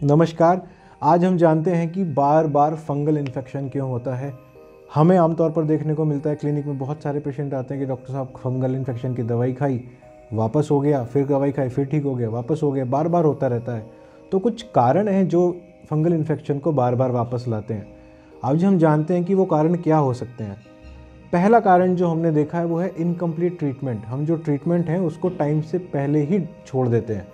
नमस्कार। आज हम जानते हैं कि बार बार फंगल इन्फेक्शन क्यों होता है। हमें आमतौर पर देखने को मिलता है क्लिनिक में बहुत सारे पेशेंट आते हैं कि डॉक्टर साहब फंगल इन्फेक्शन की दवाई खाई, वापस हो गया, फिर दवाई खाई, फिर ठीक हो गया, वापस हो गया, बार बार होता रहता है। तो कुछ कारण हैं जो फंगल इन्फेक्शन को बार बार वापस लाते हैं। आज हम जानते हैं कि वो कारण क्या हो सकते हैं। पहला कारण जो हमने देखा है वो है इनकम्प्लीट ट्रीटमेंट। हम जो ट्रीटमेंट है उसको टाइम से पहले ही छोड़ देते हैं।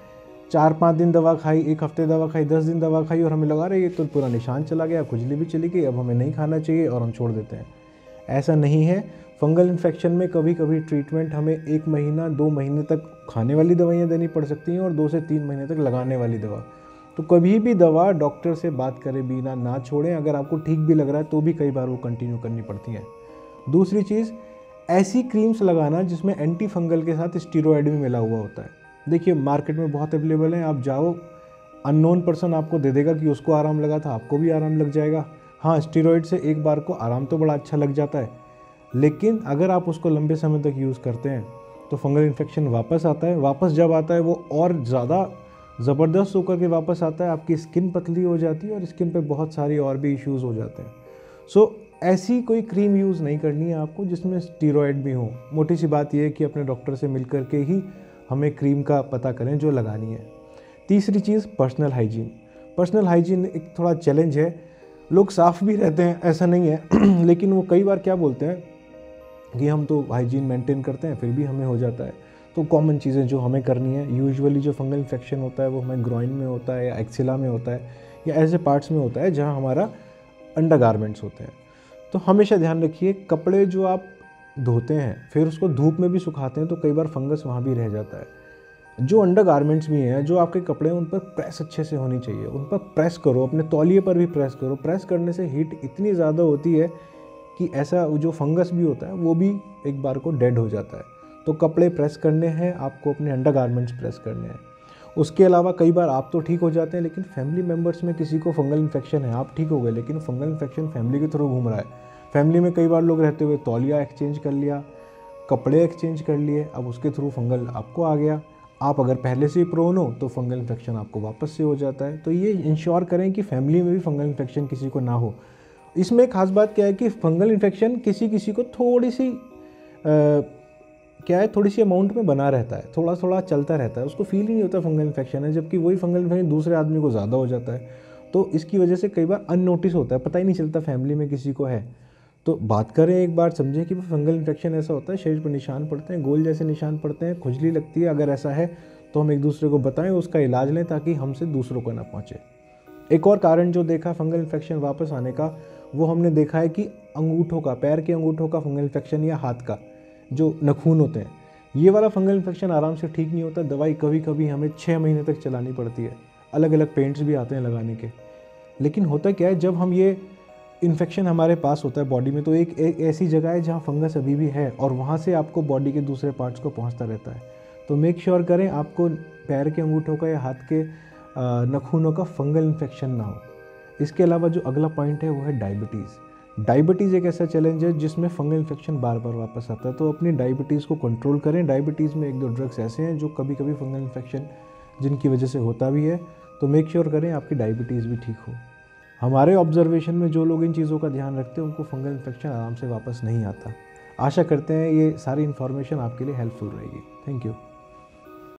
4-5 दिन दवा खाई, 1 हफ्ते दवा खाई, 10 दिन दवा खाई और हमें लगा रही है तो पूरा निशान चला गया, खुजली भी चली गई, अब हमें नहीं खाना चाहिए और हम छोड़ देते हैं। ऐसा नहीं है। फंगल इन्फेक्शन में कभी कभी ट्रीटमेंट हमें 1 महीना 2 महीने तक खाने वाली दवाइयाँ देनी पड़ सकती हैं और 2 से 3 महीने तक लगाने वाली दवा। तो कभी भी दवा डॉक्टर से बात करे बिना ना छोड़ें। अगर आपको ठीक भी लग रहा है तो भी कई बार वो कंटिन्यू करनी पड़ती हैं। दूसरी चीज़, ऐसी क्रीम्स लगाना जिसमें एंटी फंगल के साथ स्टीरॉयड भी मिला हुआ होता है। देखिए मार्केट में बहुत अवेलेबल है, आप जाओ, अननोन पर्सन आपको दे देगा कि उसको आराम लगा था, आपको भी आराम लग जाएगा। हाँ, स्टीरॉयड से एक बार को आराम तो बड़ा अच्छा लग जाता है, लेकिन अगर आप उसको लंबे समय तक यूज़ करते हैं तो फंगल इन्फेक्शन वापस आता है। वापस जब आता है वो और ज़्यादा ज़बरदस्त होकर के वापस आता है। आपकी स्किन पतली हो जाती है और स्किन पे बहुत सारी और भी इश्यूज़ हो जाते हैं। सो ऐसी कोई क्रीम यूज़ नहीं करनी है आपको जिसमें स्टीरॉयड भी हो। मोटी सी बात यह है कि अपने डॉक्टर से मिल कर के ही हमें क्रीम का पता करें जो लगानी है। तीसरी चीज़, पर्सनल हाइजीन। पर्सनल हाइजीन एक थोड़ा चैलेंज है। लोग साफ़ भी रहते हैं, ऐसा नहीं है लेकिन वो कई बार क्या बोलते हैं कि हम तो हाइजीन मेंटेन करते हैं फिर भी हमें हो जाता है। तो कॉमन चीज़ें जो हमें करनी है, यूजुअली जो फंगल इन्फेक्शन होता है वो हमें ग्रॉइन में होता है या एक्सिला में होता है या ऐसे पार्ट्स में होता है जहाँ हमारा अंडरगारमेंट्स होते हैं। तो हमेशा ध्यान रखिए, कपड़े जो आप धोते हैं फिर उसको धूप में भी सुखाते हैं तो कई बार फंगस वहाँ भी रह जाता है। जो अंडरगारमेंट्स भी हैं, जो आपके कपड़े हैं, उन पर प्रेस अच्छे से होनी चाहिए। उन पर प्रेस करो, अपने तौलिए पर भी प्रेस करो। प्रेस करने से हीट इतनी ज़्यादा होती है कि ऐसा जो फंगस भी होता है वो भी एक बार को डेड हो जाता है। तो कपड़े प्रेस करने हैं आपको, अपने अंडरगारमेंट्स प्रेस करने हैं। उसके अलावा कई बार आप तो ठीक हो जाते हैं लेकिन फैमिली मेम्बर्स में किसी को फंगल इन्फेक्शन है, आप ठीक हो गए लेकिन फंगल इन्फेक्शन फैमिली के थ्रू घूम रहा है। फैमिली में कई बार लोग रहते हुए तौलिया एक्सचेंज कर लिया, कपड़े एक्सचेंज कर लिए, अब उसके थ्रू फंगल आपको आ गया। आप अगर पहले से ही प्रोन हो तो फंगल इन्फेक्शन आपको वापस से हो जाता है। तो ये इंश्योर करें कि फैमिली में भी फंगल इन्फेक्शन किसी को ना हो। इसमें खास बात क्या है कि फंगल इन्फेक्शन किसी किसी को थोड़ी सी क्या है, थोड़ी सी अमाउंट में बना रहता है, थोड़ा थोड़ा चलता रहता है, उसको फील ही नहीं होता फंगल इन्फेक्शन है, जबकि वही फंगल इन्फेक्शन दूसरे आदमी को ज़्यादा हो जाता है। तो इसकी वजह से कई बार अननोटिस होता है, पता ही नहीं चलता फैमिली में किसी को है। तो बात करें, एक बार समझें कि फंगल इन्फेक्शन ऐसा होता है, शरीर पर निशान पड़ते हैं, गोल जैसे निशान पड़ते हैं, खुजली लगती है। अगर ऐसा है तो हम एक दूसरे को बताएं, उसका इलाज लें ताकि हमसे दूसरों को ना पहुँचे। एक और कारण जो देखा फंगल इन्फेक्शन वापस आने का, वो हमने देखा है कि अंगूठों का, पैर के अंगूठों का फंगल इन्फेक्शन या हाथ का जो नाखून होते हैं, ये वाला फंगल इन्फेक्शन आराम से ठीक नहीं होता। दवाई कभी कभी हमें 6 महीने तक चलानी पड़ती है। अलग अलग पेंट्स भी आते हैं लगाने के। लेकिन होता क्या है, जब हम ये इन्फेक्शन हमारे पास होता है बॉडी में, तो एक ऐसी जगह है जहाँ फंगस अभी भी है और वहाँ से आपको बॉडी के दूसरे पार्ट्स को पहुँचता रहता है। तो मेक श्योर करें आपको पैर के अंगूठों का या हाथ के नाखूनों का फंगल इन्फेक्शन ना हो। इसके अलावा जो अगला पॉइंट है वो है डायबिटीज़। डायबिटीज़ एक ऐसा चैलेंज है जिसमें फंगल इन्फेक्शन बार बार वापस आता है। तो अपनी डायबिटीज़ को कंट्रोल करें। डायबिटीज़ में 1-2 ड्रग्स ऐसे हैं जो कभी कभी फंगल इन्फेक्शन जिनकी वजह से होता भी है। तो मेक श्योर करें आपकी डायबिटीज़ भी ठीक हो। हमारे ऑब्जर्वेशन में जो लोग इन चीज़ों का ध्यान रखते हैं उनको फंगल इन्फेक्शन आराम से वापस नहीं आता। आशा करते हैं ये सारी इन्फॉर्मेशन आपके लिए हेल्पफुल रहेगी। Thank you.